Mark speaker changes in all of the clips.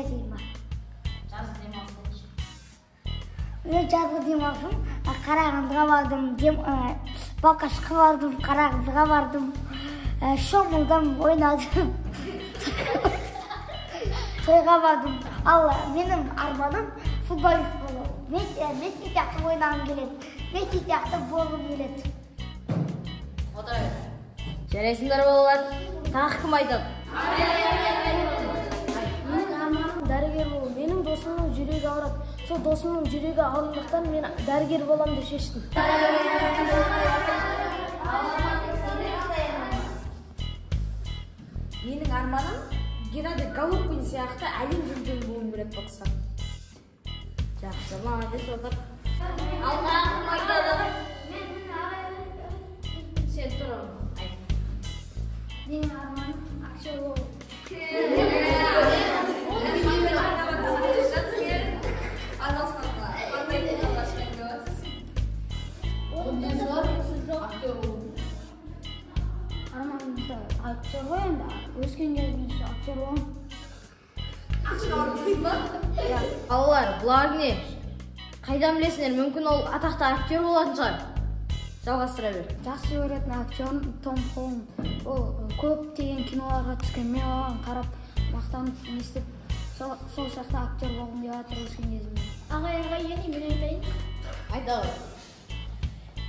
Speaker 1: дейін бар.
Speaker 2: Жазғы демалыс.
Speaker 1: Жазғы демалысым Қарағандыға бардым, Балқашқа бардым, Қарағандыға бардым, Шомылдым, ойнадым, тойға бардым. Ал менің арманым футболист болу. Месси сияқты ойнағым келеді, Месси сияқты болғым келеді.
Speaker 2: Отыра бер. Жарайсыңдар балалар. Тағы кім айтады?
Speaker 3: Менің арманым дәрігер болу. Менің досымның жүрегі ауырады. Сол досымның жүрегі ауырғандықтан мен дәрігер боламын деп шештім.
Speaker 4: Менің арманым Геннадий Головкин сияқты әлем чемпионы болуым керек бокста.
Speaker 2: Жақсы, молодец, отыр. Ал тағы кім айтады? Сен тұр, айт.
Speaker 1: Менің арманым актер болу. Арманымда актер ғой енді, өскен кезімізде актер боламын.
Speaker 2: Балалар, бұлар не? Қайдан білесіңдер, мүмкін ол атақты актер болатын шығар. Жалғастыра бер.
Speaker 1: Жақсы көретін актерім Том Холланд. Ол көптеген киноларға түскен, мен оған қарап мақтанып естіп, сол сияқты актер болғым деп жатыр өскен кезімде.
Speaker 3: Ағай, ене мен айтайын.
Speaker 2: Айта ғой.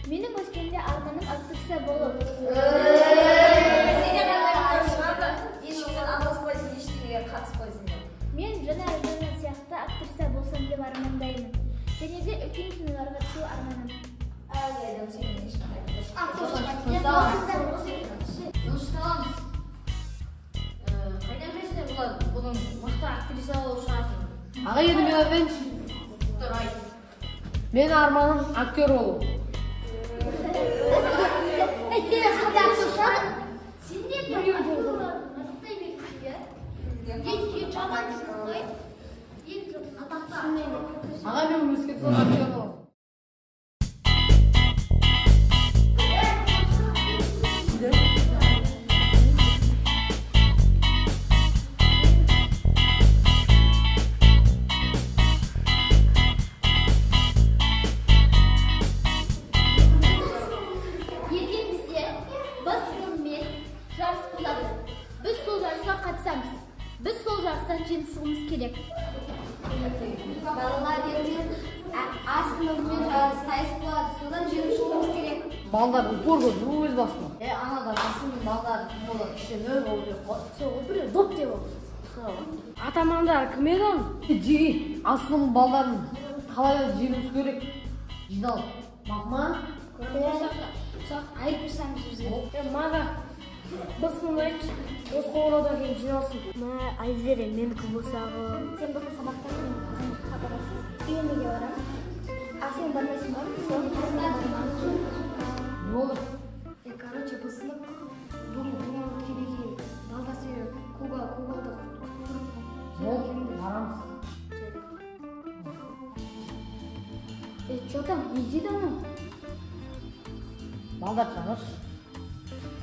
Speaker 3: Менің өскенде арманым актриса болу.
Speaker 4: Ешкімнен араласпайсың, ештеңеге қатыспайсың.
Speaker 3: Мен жаңа айтқан сияқты актриса болсам деп армандаймын. Және де үлкен киноларға түсу арманым.
Speaker 2: Дұрысталамыз. Қайдан білесіңдер бұның мықты актриса болу шығатын?
Speaker 5: Аға енді мен айтайыншы.
Speaker 2: Тұр, айт.
Speaker 5: Менің арманым актер болу. Аға мен өскен соң актер боламын.
Speaker 3: Ертең бізде бас рөлмен жарыс болады. Біз сол жарысқа қатысамыз. Біз сол жарыстан жеңіп шығуымыз керек.
Speaker 1: Балалар ертең асынымен сайыс болады, содан жеңіп шығуымыз керек.
Speaker 5: Балдар упор көп, өз басына.
Speaker 2: Анада басының балдар болады, іште нөл болып жүр.
Speaker 3: Сол біреу доп деп ол.
Speaker 5: Атамандар кім еді оның? Жеги, асының балдарын қалай жеңуіміз керек? Жиналып. Мақма?
Speaker 1: Соқ айып пысамыз бізге.
Speaker 3: Маға басын айтшы, осы қоңыраудан кейін жиналсын. Айзере, менікі болсағы.
Speaker 1: Сен бүгін сабақтан кейін хабарласып, үйірмеге барамын. Сен бармайсың ба?
Speaker 5: Не olur?
Speaker 1: Короче, бұл сынып бүгін өткеннен кейін балдасы Кугалда құттықтырып.
Speaker 5: Ол, барамыз.
Speaker 1: Что там, не дейді оның?
Speaker 5: Балдар чағыр.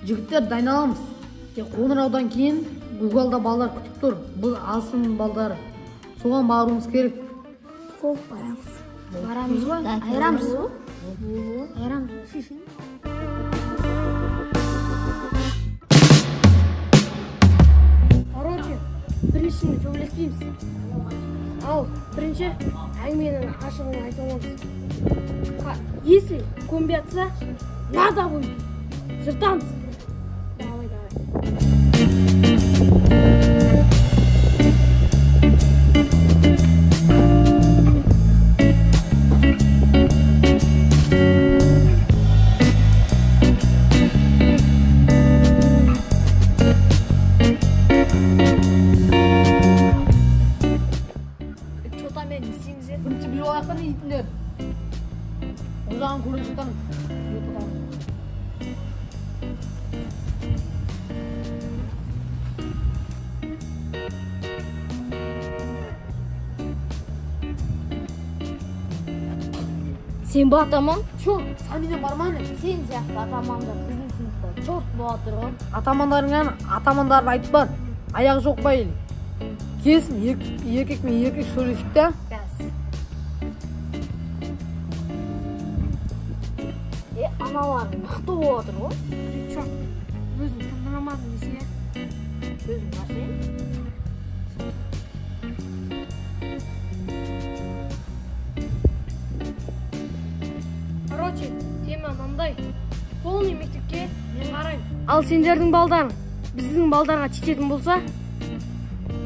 Speaker 5: Жігіттер дайналамыз. Қоңыраудан кейін Гугалда балдар күтіп тұр. Бұл алсын балдары. Соған баруымыз керек.
Speaker 1: Қол барамыз. Барамыз ғой? Айырамыз. Айырамыз.
Speaker 3: Короче, біріншіні сөйлеспейміз. Ал, бірінші әңгіменің ашығын айта аламыз. Если көнбей надо будет. Жыртамыз. Давай. Что-то мен істейміз еді.
Speaker 5: Бірінші бір олаққа не дейтіндер? Озаған көре жатамыз.
Speaker 3: Сен ба атаман?
Speaker 5: Чорт, сен менен бармайын.
Speaker 3: Сен сияқты атамандар біздің сыныпта чорт болады ғой.
Speaker 5: Атамандарыңнан атамандарын айтып бар. Аяғы жоқ па елі? Kesin erkek mi erkek söylesek de.
Speaker 2: Аналар мықты болып отыр ғой.
Speaker 1: Жоқ, өзім тыңдамадым десе.
Speaker 2: Өзің барсың.
Speaker 1: Короче, тема мындай. Полный мектепке мен қараймын. Ал сендердің балдарың біздің балдарға тиетін болса,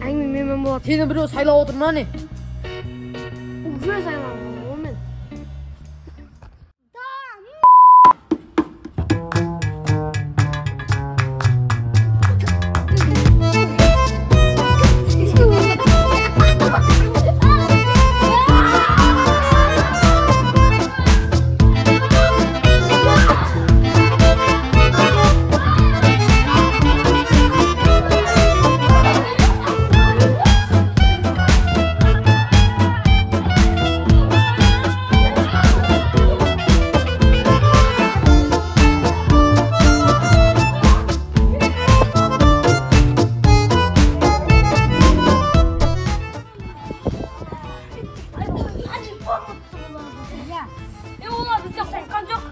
Speaker 1: әңгіме менімен болады.
Speaker 5: Сені біреу сайлап отыр ма не?
Speaker 1: Уже сайланған онымен. Олар бізде қорыққан жоқ.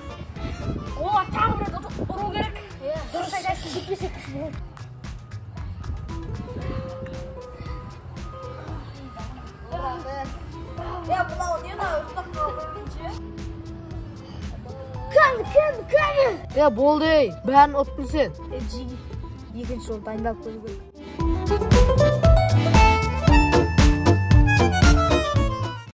Speaker 1: Олар тағы бір ұру керек. Дұрыс айтасың, бүйтпесек.
Speaker 5: Болды ей, бәрін ұттың сен.
Speaker 2: Екінші жол дайындалып көру керек.